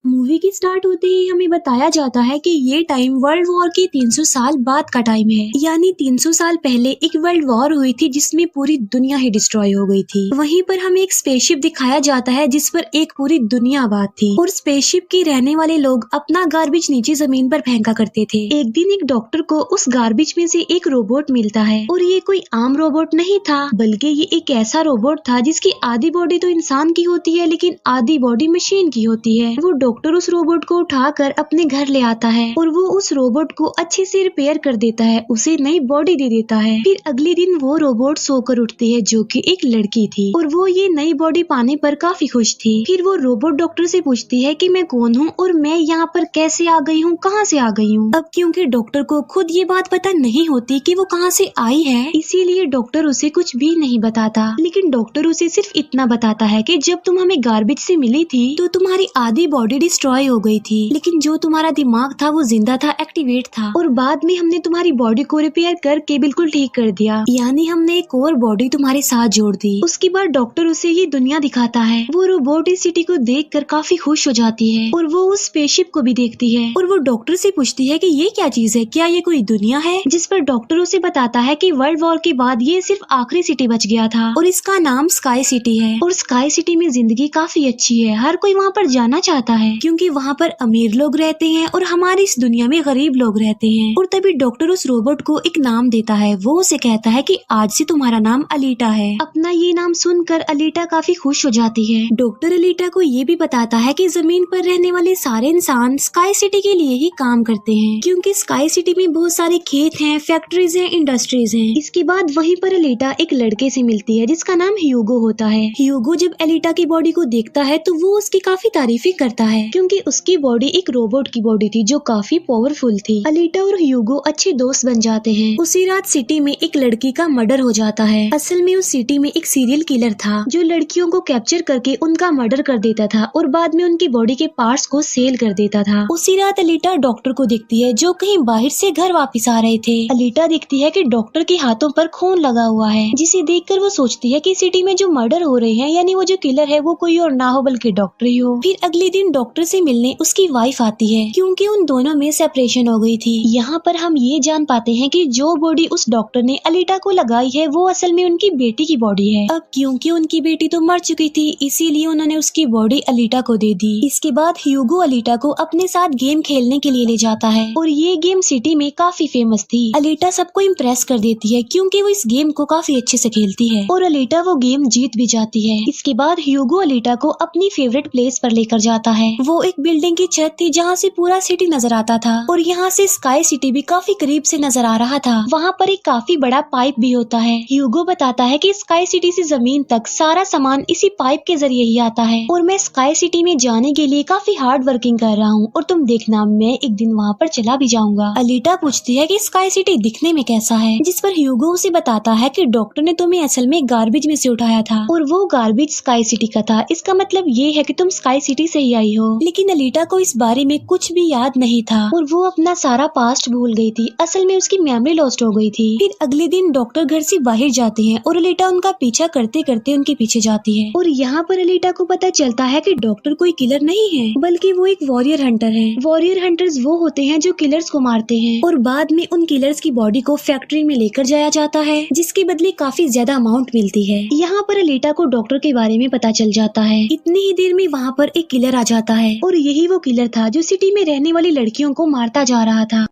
Movie की start होते ही हमें बताया जाता है कि ये टाइम वर्ल्ड वॉर के 300 साल बाद का टाइम है। यानी 300 साल पहले एक वर्ल्ड वॉर हुई थी जिसमें पूरी दुनिया ही डिस्ट्रॉय हो गई थी। वहीं पर हमें एक स्पेसशिप दिखाया जाता है जिस पर एक पूरी दुनिया आबाद थी और स्पेसशिप के रहने वाले लोग अपना गार्बेज नीचे जमीन पर फेंका करते थे। एक दिन एक डॉक्टर को उस गार्बेज में से एक रोबोट मिलता है और ये कोई आम रोबोट नहीं था, बल्कि ये एक ऐसा रोबोट था जिसकी आधी बॉडी तो इंसान की होती है लेकिन आधी बॉडी मशीन की होती है। वो डॉक्टर उस रोबोट को उठाकर अपने घर ले आता है और वो उस रोबोट को अच्छे से रिपेयर कर देता है, उसे नई बॉडी दे देता है। फिर अगले दिन वो रोबोट सोकर उठती है जो कि एक लड़की थी और वो ये नई बॉडी पाने पर काफी खुश थी। फिर वो रोबोट डॉक्टर से पूछती है कि मैं कौन हूँ और मैं यहाँ पर कैसे आ गई हूँ, कहाँ से आ गई हूँ। अब क्योंकि डॉक्टर को खुद ये बात पता नहीं होती कि वो कहाँ से आई है, इसीलिए डॉक्टर उसे कुछ भी नहीं बताता। लेकिन डॉक्टर उसे सिर्फ इतना बताता है कि जब तुम हमें गार्बेज से मिली थी तो तुम्हारी आधी बॉडी डिस्ट्रॉय हो गई थी, लेकिन जो तुम्हारा दिमाग था वो जिंदा था, एक्टिवेट था, और बाद में हमने तुम्हारी बॉडी को रिपेयर करके बिल्कुल ठीक कर दिया। यानी हमने एक और बॉडी तुम्हारे साथ जोड़ दी। उसके बाद डॉक्टर उसे ये दुनिया दिखाता है। वो रोबोट इस सिटी को देखकर काफी खुश हो जाती है और वो उस स्पेसशिप को भी देखती है और वो डॉक्टर से पूछती है कि ये क्या चीज है, क्या ये कोई दुनिया है। जिस पर डॉक्टर उसे बताता है कि वर्ल्ड वॉर के बाद ये सिर्फ आखिरी सिटी बच गया था और इसका नाम स्काई सिटी है। और स्काई सिटी में जिंदगी काफी अच्छी है, हर कोई वहाँ पर जाना चाहता है क्योंकि वहाँ पर अमीर लोग रहते हैं और हमारी इस दुनिया में गरीब लोग रहते हैं। और तभी डॉक्टर उस रोबोट को एक नाम देता है। वो उसे कहता है कि आज से तुम्हारा नाम अलीटा है। अपना ये नाम सुनकर अलीटा काफी खुश हो जाती है। डॉक्टर अलीटा को ये भी बताता है कि जमीन पर रहने वाले सारे इंसान स्काई सिटी के लिए ही काम करते हैं क्योंकि स्काई सिटी में बहुत सारे खेत हैं, फैक्ट्रीज हैं, इंडस्ट्रीज हैं। इसके बाद वहीं पर अलीटा एक लड़के से मिलती है जिसका नाम ह्यूगो होता है। ह्यूगो जब अलीटा की बॉडी को देखता है तो वो उसकी काफी तारीफें करता है क्योंकि उसकी बॉडी एक रोबोट की बॉडी थी जो काफी पावरफुल थी। अलीटा और ह्यूगो अच्छे दोस्त बन जाते हैं। उसी रात सिटी में एक लड़की का मर्डर हो जाता है। असल में उस सिटी में एक सीरियल किलर था जो लड़कियों को कैप्चर करके उनका मर्डर कर देता था और बाद में उनकी बॉडी के पार्ट्स को सेल कर देता था। उसी रात अलीटा डॉक्टर को देखती है जो कहीं बाहर से घर वापस आ रहे थे। अलीटा देखती है कि डॉक्टर के हाथों पर खून लगा हुआ है, जिसे देखकर वो सोचती है कि सिटी में जो मर्डर हो रहे हैं यानी वो जो किलर है वो कोई और ना हो बल्कि डॉक्टर ही हो। फिर अगले दिन डॉक्टर से मिलने उसकी वाइफ आती है क्योंकि उन दोनों में सेपरेशन हो गई थी। यहाँ पर हम ये जान पाते हैं कि जो बॉडी उस डॉक्टर ने अलीटा को लगाई है वो असल में उनकी बेटी की बॉडी है। अब क्योंकि उनकी बेटी तो मर चुकी थी इसीलिए उन्होंने उसकी बॉडी अलीटा को दे दी। इसके बाद ह्यूगो अलीटा को अपने साथ गेम खेलने के लिए ले जाता है और ये गेम सिटी में काफी फेमस थी। अलीटा सबको इम्प्रेस कर देती है क्योंकि वो इस गेम को काफी अच्छे से खेलती है और अलीटा वो गेम जीत भी जाती है। इसके बाद ह्यूगो अलीटा को अपनी फेवरेट प्लेस पर लेकर जाता है। वो एक बिल्डिंग की छत थी जहाँ से पूरा सिटी नजर आता था और यहाँ से स्काई सिटी भी काफी करीब से नजर आ रहा था। वहाँ पर एक काफी बड़ा पाइप भी होता है। ह्यूगो बताता है कि स्काई सिटी से जमीन तक सारा सामान इसी पाइप के जरिए ही आता है और मैं स्काई सिटी में जाने के लिए काफी हार्ड वर्किंग कर रहा हूँ और तुम देखना मैं एक दिन वहाँ पर चला भी जाऊंगा। अलीटा पूछती है कि स्काई सिटी दिखने में कैसा है, जिस पर ह्यूगो उसे बताता है कि डॉक्टर ने तुम्हें असल में गार्बेज में से उठाया था और वो गार्बेज स्काई सिटी का था। इसका मतलब ये है कि तुम स्काई सिटी से ही आई हो। लेकिन अलीटा को इस बारे में कुछ भी याद नहीं था और वो अपना सारा पास्ट भूल गई थी। असल में उसकी मेमोरी लॉस्ट हो गई थी। फिर अगले दिन डॉक्टर घर से बाहर जाते हैं और अलीटा उनका पीछा करते करते उनके पीछे जाती है और यहाँ पर अलीटा को पता चलता है कि डॉक्टर कोई किलर नहीं है बल्कि वो एक वॉरियर हंटर है। वॉरियर हंटर्स वो होते हैं जो किलर्स को मारते हैं और बाद में उन किलर्स की बॉडी को फैक्ट्री में लेकर जाया जाता है जिसके बदले काफी ज्यादा अमाउंट मिलती है। यहाँ पर अलीटा को डॉक्टर के बारे में पता चल जाता है। इतनी ही देर में वहाँ पर एक किलर आ जाता है और यही वो किलर था जो सिटी में रहने वाली लड़कियों को मारता जा रहा था।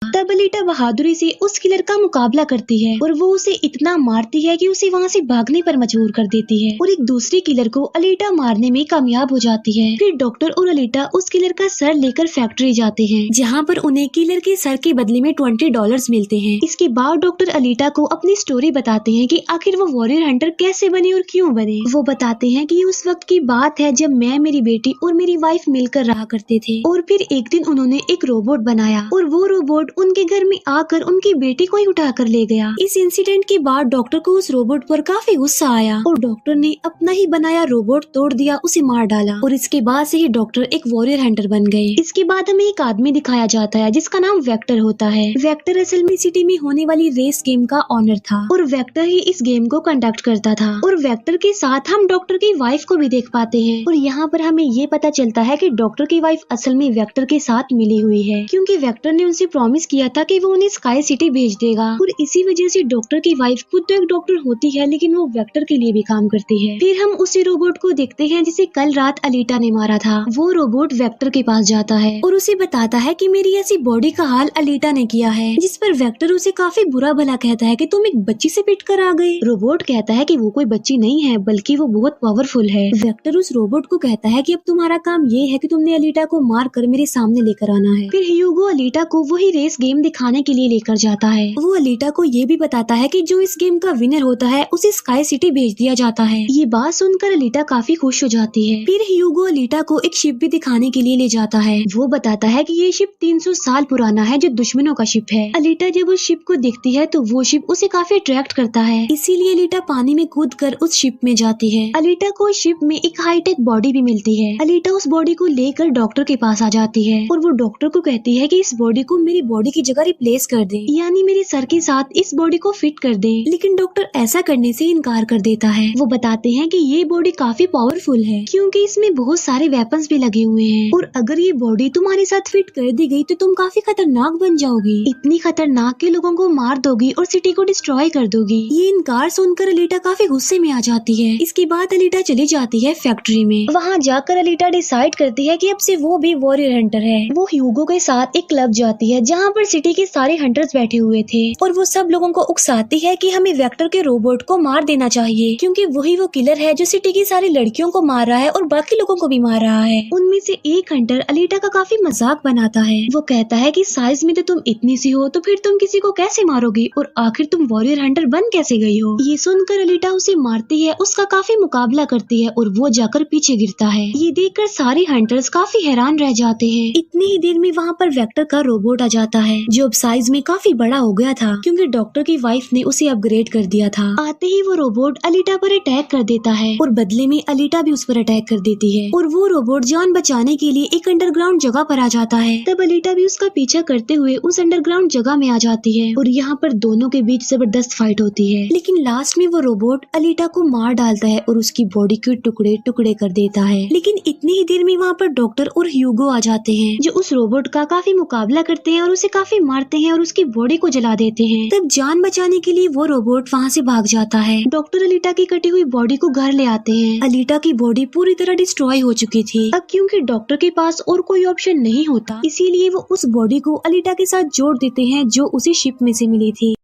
तब अलीटा बहादुरी से उस किलर का मुकाबला करती है और वो उसे इतना मारती है कि उसे वहाँ से भागने पर मजबूर कर देती है और एक दूसरे किलर को अलीटा मारने में कामयाब हो जाती है। फिर डॉक्टर और अलीटा उस किलर का सर लेकर फैक्ट्री जाते हैं जहाँ पर उन्हें किलर के सर के बदले में $20 मिलते हैं। इसके बाद डॉक्टर अलीटा को अपनी स्टोरी बताते हैं कि आखिर वो वॉरियर हंटर कैसे बने और क्यों बने। वो बताते हैं कि उस वक्त की बात है जब मैं, मेरी बेटी और मेरी वाइफ मिलकर रहा करते थे और फिर एक दिन उन्होंने एक रोबोट बनाया और वो रोबोट उन उनके घर में आकर उनकी बेटी को ही उठा कर ले गया। इस इंसिडेंट के बाद डॉक्टर को उस रोबोट पर काफी गुस्सा आया और डॉक्टर ने अपना ही बनाया रोबोट तोड़ दिया, उसे मार डाला और इसके बाद से ही डॉक्टर एक वॉरियर हंटर बन गए। इसके बाद हमें एक आदमी दिखाया जाता है जिसका नाम वेक्टर होता है। वेक्टर असल में सिटी में होने वाली रेस गेम का ऑनर था और वेक्टर ही इस गेम को कंडक्ट करता था और वेक्टर के साथ हम डॉक्टर की वाइफ को भी देख पाते हैं और यहाँ पर हमें ये पता चलता है कि डॉक्टर की वाइफ असल में वेक्टर के साथ मिली हुई है, क्योंकि वेक्टर ने उनसे प्रॉमिस किया था कि वो उन्हें स्काई सिटी भेज देगा और इसी वजह से डॉक्टर की वाइफ खुद तो एक डॉक्टर होती है लेकिन वो वेक्टर के लिए भी काम करती है। फिर हम उसी रोबोट को देखते हैं जिसे कल रात अलीटा ने मारा था। वो रोबोट वेक्टर के पास जाता है और उसे बताता है कि मेरी ऐसी बॉडी का हाल अलीटा ने किया है, जिस पर वेक्टर उसे काफी बुरा भला कहता है कि तुम एक बच्ची से पिट कर आ गए। रोबोट कहता है कि वो कोई बच्ची नहीं है बल्कि वो बहुत पावरफुल है। वेक्टर उस रोबोट को कहता है कि अब तुम्हारा काम ये है कि तुमने अलीटा को मार कर मेरे सामने लेकर आना है। फिर ह्यूगो अलीटा को वही रेस गेम दिखाने के लिए लेकर जाता है। वो अलीटा को ये भी बताता है कि जो इस गेम का विनर होता है उसे स्काई सिटी भेज दिया जाता है। ये बात सुनकर अलीटा काफी खुश हो जाती है। फिर ह्यूगो अलीटा को एक शिप भी दिखाने के लिए ले जाता है। वो बताता है कि ये शिप 300 साल पुराना है जो दुश्मनों का शिप है। अलीटा जब उस शिप को देखती है तो वो शिप उसे काफी अट्रैक्ट करता है, इसीलिए अलीटा पानी में कूद कर उस शिप में जाती है। अलीटा को शिप में एक हाईटेक बॉडी भी मिलती है। अलीटा उस बॉडी को लेकर डॉक्टर के पास आ जाती है और वो डॉक्टर को कहती है कि इस बॉडी को मेरी बॉडी की जगह रिप्लेस कर दे, यानी मेरे सर के साथ इस बॉडी को फिट कर दे। लेकिन डॉक्टर ऐसा करने से इनकार कर देता है। वो बताते हैं कि ये बॉडी काफी पावरफुल है क्योंकि इसमें बहुत सारे वेपन्स भी लगे हुए हैं और अगर ये बॉडी तुम्हारे साथ फिट कर दी गई तो तुम काफी खतरनाक बन जाओगी, इतनी खतरनाक कि लोगों को मार दोगी और सिटी को डिस्ट्रॉय कर दोगी। ये इनकार सुनकर अलीटा काफी गुस्से में आ जाती है। इसके बाद अलीटा चली जाती है फैक्ट्री में। वहाँ जाकर अलीटा डिसाइड करती है कि अब से वो भी वॉरियर हंटर है। वो ह्यूगो के साथ एक क्लब जाती है जहाँ पर सिटी के सारे हंटर्स बैठे हुए थे और वो सब लोगों को उकसाती है कि हमें वेक्टर के रोबोट को मार देना चाहिए क्योंकि वही वो किलर है जो सिटी की सारी लड़कियों को मार रहा है और बाकी लोगों को भी मार रहा है। उनमें से एक हंटर अलीटा का काफी मजाक बनाता है। वो कहता है कि साइज में तो तुम इतनी सी हो तो फिर तुम किसी को कैसे मारोगी और आखिर तुम वॉरियर हंटर बन कैसे गई हो। ये सुनकर अलीटा उसे मारती है, उसका काफी मुकाबला करती है और वो जाकर पीछे गिरता है। ये देखकर सारे हंटर्स काफी हैरान रह जाते हैं। इतनी ही देर में वहाँ पर वेक्टर का रोबोट आ जाता है जो अब साइज में काफी बड़ा हो गया था क्योंकि डॉक्टर की वाइफ ने उसे अपग्रेड कर दिया था। आते ही वो रोबोट अलीटा पर अटैक कर देता है और बदले में अलीटा भी उस पर अटैक कर देती है और वो रोबोट जान बचाने के लिए एक अंडरग्राउंड जगह पर आ जाता है। तब अलीटा भी उसका पीछा करते हुए उस अंडरग्राउंड जगह में आ जाती है और यहाँ पर दोनों के बीच जबरदस्त फाइट होती है। लेकिन लास्ट में वो रोबोट अलीटा को मार डालता है और उसकी बॉडी के टुकड़े टुकड़े कर देता है। लेकिन इतनी ही देर में वहाँ पर डॉक्टर और ह्यूगो आ जाते हैं जो उस रोबोट का काफी मुकाबला करते हैं और उसे काफी मारते हैं और उसकी बॉडी को जला देते हैं। तब जान बचाने के लिए वो रोबोट वहाँ से भाग जाता है। डॉक्टर अलीटा की कटी हुई बॉडी को घर ले आते हैं। अलीटा की बॉडी पूरी तरह डिस्ट्रॉय हो चुकी थी। अब क्योंकि डॉक्टर के पास और कोई ऑप्शन नहीं होता इसीलिए वो उस बॉडी को अलीटा के साथ जोड़ देते हैं जो उसे शिप में से मिली थी।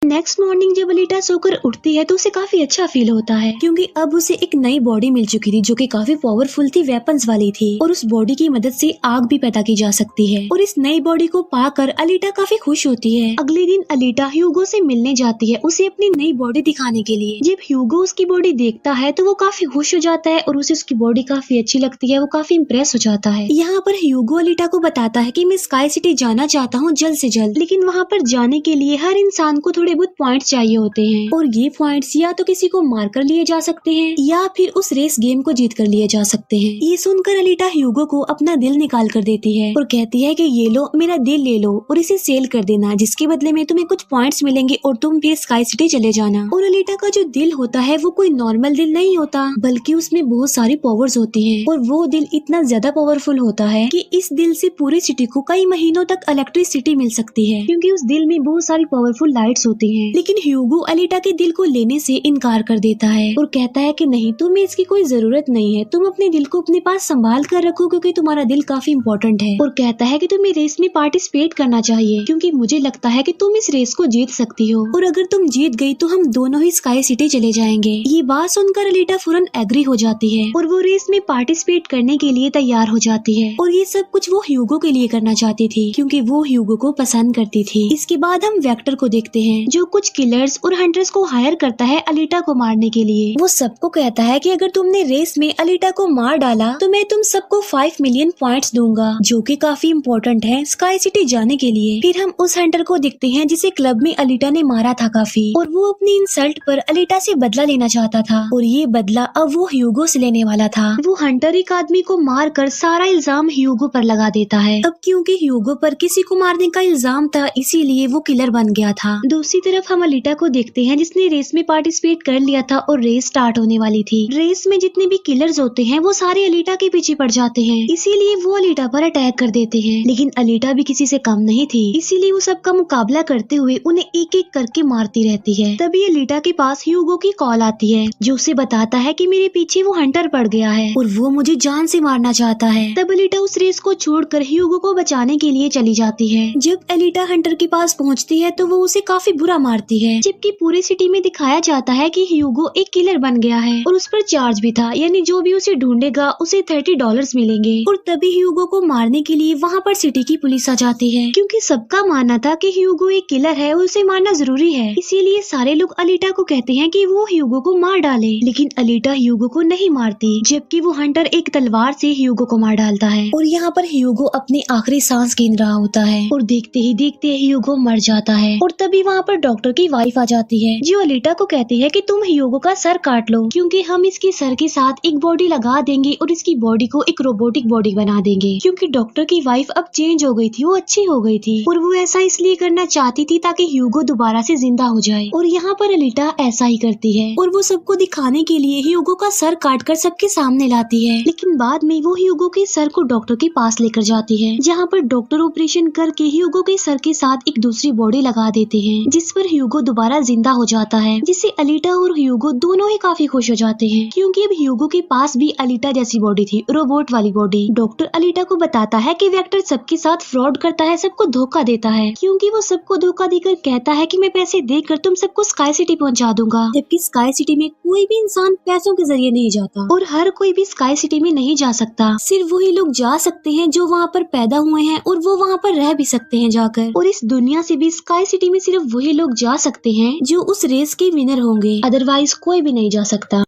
नेक्स्ट मॉर्निंग जब अलीटा सोकर उठती है तो उसे काफी अच्छा फील होता है क्योंकि अब उसे एक नई बॉडी मिल चुकी थी जो कि काफी पावरफुल थी, वेपन्स वाली थी और उस बॉडी की मदद से आग भी पैदा की जा सकती है और इस नई बॉडी को पाकर अलीटा काफी खुश होती है। अगले दिन अलीटा ह्यूगो से मिलने जाती है उसे अपनी नई बॉडी दिखाने के लिए। जब ह्यूगो उसकी बॉडी देखता है तो वो काफी खुश हो जाता है और उसे उसकी बॉडी काफी अच्छी लगती है। वो काफी इम्प्रेस हो जाता है। यहाँ पर ह्यूगो अलीटा को बताता है कि मैं स्काई सिटी जाना चाहता हूँ जल्द से जल्द, लेकिन वहाँ पर जाने के लिए हर इंसान को थोड़े बहुत पॉइंट्स चाहिए होते हैं और ये पॉइंट्स या तो किसी को मारकर लिए जा सकते हैं या फिर उस रेस गेम को जीत कर लिए जा सकते हैं। ये सुनकर अलीटा ह्यूगो को अपना दिल निकाल कर देती है और कहती है कि ये लो, मेरा दिल ले लो और इसे सेल कर देना, जिसके बदले में तुम्हें कुछ पॉइंट्स मिलेंगे और तुम फिर स्काई सिटी चले जाना। और अलीटा का जो दिल होता है वो कोई नॉर्मल दिल नहीं होता बल्कि उसमें बहुत सारी पावर्स होती है और वो दिल इतना ज्यादा पावरफुल होता है कि इस दिल से पूरी सिटी को कई महीनों तक इलेक्ट्रिसिटी मिल सकती है क्योंकि उस दिल में बहुत सारी पावरफुल लाइट्स होती हैं। लेकिन ह्यूगो अलीटा के दिल को लेने से इनकार कर देता है और कहता है कि नहीं, तुम्हें इसकी कोई जरूरत नहीं है, तुम अपने दिल को अपने पास संभाल कर रखो क्योंकि तुम्हारा दिल काफी इम्पोर्टेंट है। और कहता है कि तुम्हें रेस में पार्टिसिपेट करना चाहिए क्योंकि मुझे लगता है कि तुम इस रेस को जीत सकती हो और अगर तुम जीत गई तो हम दोनों ही स्काई सिटी चले जाएंगे। ये बात सुनकर अलीटा फौरन एग्री हो जाती है और वो रेस में पार्टिसिपेट करने के लिए तैयार हो जाती है और ये सब कुछ वो ह्यूगो के लिए करना चाहती थी क्योंकि वो ह्यूगो को पसंद करती थी। इसके बाद हम वेक्टर को देखते हैं जो जो कुछ किलर्स और हंटर्स को हायर करता है अलीटा को मारने के लिए। वो सबको कहता है कि अगर तुमने रेस में अलीटा को मार डाला तो मैं तुम सबको 5 मिलियन पॉइंट्स दूंगा, जो कि काफी इम्पोर्टेंट है स्काई सिटी जाने के लिए। फिर हम उस हंटर को दिखते हैं जिसे क्लब में अलीटा ने मारा था काफी, और वो अपनी इंसल्ट पर अलीटा से बदला लेना चाहता था, और ये बदला अब वो ह्यूगो से लेने वाला था। वो हंटर एक आदमी को मार कर सारा इल्जाम ह्यूगो पर लगा देता है। अब क्योंकि ह्यूगो पर किसी को मारने का इल्जाम था, इसीलिए वो किलर बन गया था। दूसरी तरफ हम अलीटा को देखते हैं जिसने रेस में पार्टिसिपेट कर लिया था और रेस स्टार्ट होने वाली थी। रेस में जितने भी किलर्स होते हैं वो सारे अलीटा के पीछे पड़ जाते हैं, इसीलिए वो अलीटा पर अटैक कर देते हैं। लेकिन अलीटा भी किसी से कम नहीं थी, इसीलिए वो सबका मुकाबला करते हुए उन्हें एक एक करके मारती रहती है। तभी अलीटा के पास ह्यूगो की कॉल आती है, जो उसे बताता है कि मेरे पीछे वो हंटर पड़ गया है और वो मुझे जान से मारना चाहता है। तब अलीटा उस रेस को छोड़कर ह्यूगो को बचाने के लिए चली जाती है। जब अलीटा हंटर के पास पहुंचती है तो वो उसे काफी बुरा मारती है, जबकि पूरी सिटी में दिखाया जाता है कि ह्यूगो एक किलर बन गया है और उस पर चार्ज भी था, यानी जो भी उसे ढूंढेगा उसे $30 मिलेंगे। और तभी ह्यूगो को मारने के लिए वहाँ पर सिटी की पुलिस आ जाती है, क्योंकि सबका मानना था कि ह्यूगो एक किलर है और उसे मारना जरूरी है। इसीलिए सारे लोग अलीटा को कहते हैं कि वो ह्यूगो को मार डाले, लेकिन अलीटा ह्यूगो को नहीं मारती, जबकि वो हंटर एक तलवार से ह्यूगो को मार डालता है। और यहाँ पर ह्यूगो अपनी आखिरी सांस गिन रहा होता है और देखते ही देखते ह्यूगो मर जाता है। और तभी वहाँ पर डॉक्टर की वाइफ आ जाती है, जो अलीटा को कहती है कि तुम ह्यूगो का सर काट लो, क्योंकि हम इसके सर के साथ एक बॉडी लगा देंगे और इसकी बॉडी को एक रोबोटिक बॉडी बना देंगे। क्योंकि डॉक्टर की वाइफ अब चेंज हो गई थी, वो अच्छी हो गई थी और वो ऐसा इसलिए करना चाहती थी ताकि ह्यूगो दोबारा से जिंदा हो जाए। और यहाँ पर अलीटा ऐसा ही करती है और वो सबको दिखाने के लिए ह्यूगो का सर काट कर सबके सामने लाती है। लेकिन बाद में वो ह्यूगो के सर को डॉक्टर के पास लेकर जाती है, जहाँ पर डॉक्टर ऑपरेशन करके ह्यूगो के सर के साथ एक दूसरी बॉडी लगा देते हैं, जिस पर ह्यूगो दोबारा जिंदा हो जाता है, जिससे अलीटा और ह्यूगो दोनों ही काफी खुश हो जाते हैं, क्योंकि अब ह्यूगो के पास भी अलीटा जैसी बॉडी थी, रोबोट वाली बॉडी। डॉक्टर अलीटा को बताता है कि वेक्टर सबके साथ फ्रॉड करता है, सबको धोखा देता है, क्योंकि वो सबको धोखा देकर कहता है कि मैं पैसे देकर तुम सबको स्काई सिटी पहुंचा दूंगा, जबकि स्काई सिटी में कोई भी इंसान पैसों के जरिए नहीं जाता और हर कोई भी स्काई सिटी में नहीं जा सकता। सिर्फ वही लोग जा सकते हैं जो वहाँ पर पैदा हुए हैं और वो वहाँ पर रह भी सकते हैं जाकर। और इस दुनिया से भी स्काई सिटी में सिर्फ वही लोग जा सकते हैं जो उस रेस के विनर होंगे, अदरवाइज कोई भी नहीं जा सकता।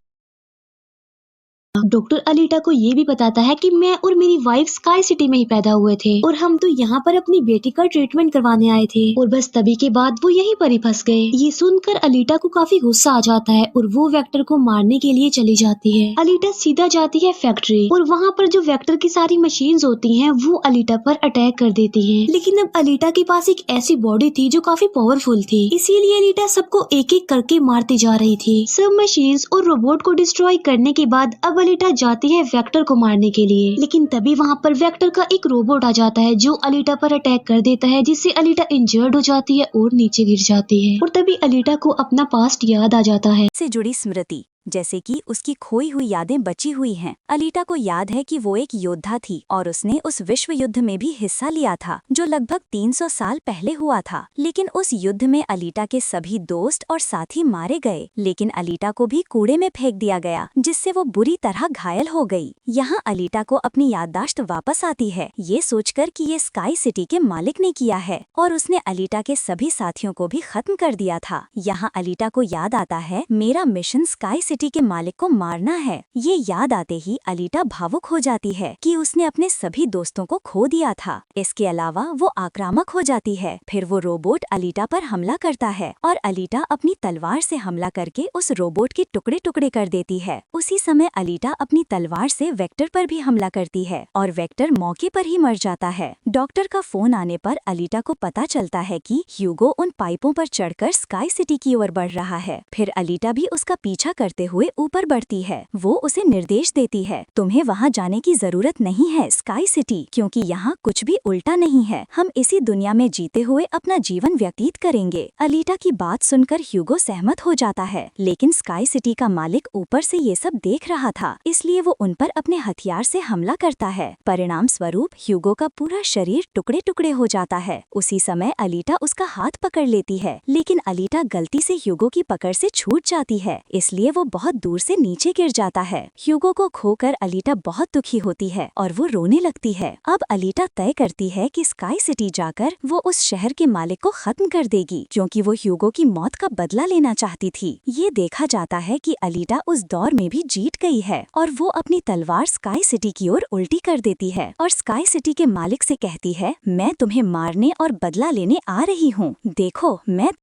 डॉक्टर अलीटा को ये भी बताता है कि मैं और मेरी वाइफ स्काई सिटी में ही पैदा हुए थे और हम तो यहाँ पर अपनी बेटी का ट्रीटमेंट करवाने आए थे, और बस तभी के बाद वो यहीं पर ही फंस गए। ये सुनकर अलीटा को काफी गुस्सा आ जाता है और वो वेक्टर को मारने के लिए चली जाती है। अलीटा सीधा जाती है फैक्ट्री और वहाँ पर जो वेक्टर की सारी मशीन्स होती हैं वो अलीटा पर अटैक कर देती हैं। लेकिन अब अलीटा के पास एक ऐसी बॉडी थी जो काफी पावरफुल थी, इसीलिए अलीटा सबको एक एक करके मारती जा रही थी। सब मशीन्स और रोबोट को डिस्ट्रॉय करने के बाद अब अलीटा जाती है वेक्टर को मारने के लिए, लेकिन तभी वहाँ पर वेक्टर का एक रोबोट आ जाता है जो अलीटा पर अटैक कर देता है, जिससे अलीटा इंजर्ड हो जाती है और नीचे गिर जाती है। और तभी अलीटा को अपना पास्ट याद आ जाता है, से जुड़ी स्मृति, जैसे कि उसकी खोई हुई यादें बची हुई हैं। अलीटा को याद है कि वो एक योद्धा थी और उसने उस विश्व युद्ध में भी हिस्सा लिया था जो लगभग 300 साल पहले हुआ था। लेकिन उस युद्ध में अलीटा के सभी दोस्त और साथी मारे गए, लेकिन अलीटा को भी कूड़े में फेंक दिया गया, जिससे वो बुरी तरह घायल हो गई। यहाँ अलीटा को अपनी याददाश्त वापस आती है, ये सोचकर कि ये स्काई सिटी के मालिक ने किया है और उसने अलीटा के सभी साथियों को भी खत्म कर दिया था। यहाँ अलीटा को याद आता है, मेरा मिशन स्काई सिटी के मालिक को मारना है। ये याद आते ही अलीटा भावुक हो जाती है कि उसने अपने सभी दोस्तों को खो दिया था। इसके अलावा वो आक्रामक हो जाती है। फिर वो रोबोट अलीटा पर हमला करता है और अलीटा अपनी तलवार से हमला करके उस रोबोट के टुकड़े टुकड़े कर देती है। उसी समय अलीटा अपनी तलवार से वेक्टर पर भी हमला करती है और वेक्टर मौके पर ही मर जाता है। डॉक्टर का फोन आने पर अलीटा को पता चलता है कि ह्यूगो उन पाइपों पर चढ़कर स्काई सिटी की ओर बढ़ रहा है। फिर अलीटा भी उसका पीछा करते हुए ऊपर बढ़ती है। वो उसे निर्देश देती है, तुम्हें वहाँ जाने की जरूरत नहीं है स्काई सिटी, क्योंकि यहाँ कुछ भी उल्टा नहीं है। हम इसी दुनिया में जीते हुए अपना जीवन व्यतीत करेंगे। अलीटा की बात सुनकर ह्यूगो सहमत हो जाता है, लेकिन स्काई सिटी का मालिक ऊपर से ये सब देख रहा था, इसलिए वो उन पर अपने हथियार से हमला करता है। परिणाम स्वरूप ह्यूगो का पूरा शरीर टुकड़े टुकड़े हो जाता है। उसी समय अलीटा उसका हाथ पकड़ लेती है, लेकिन अलीटा गलती से ह्यूगो की पकड़ से छूट जाती है, इसलिए वो बहुत दूर से नीचे गिर जाता है। ह्यूगो को खोकर अलीटा बहुत दुखी होती है और वो रोने लगती है। अब अलीटा तय करती है कि स्काई सिटी जाकर वो उस शहर के मालिक को खत्म कर देगी, क्योंकि वो ह्यूगो की मौत का बदला लेना चाहती थी। ये देखा जाता है कि अलीटा उस दौर में भी जीत गई है और वो अपनी तलवार स्काई सिटी की ओर उल्टी कर देती है और स्काई सिटी के मालिक से कहती है, मैं तुम्हें मारने और बदला लेने आ रही हूँ, देखो मैं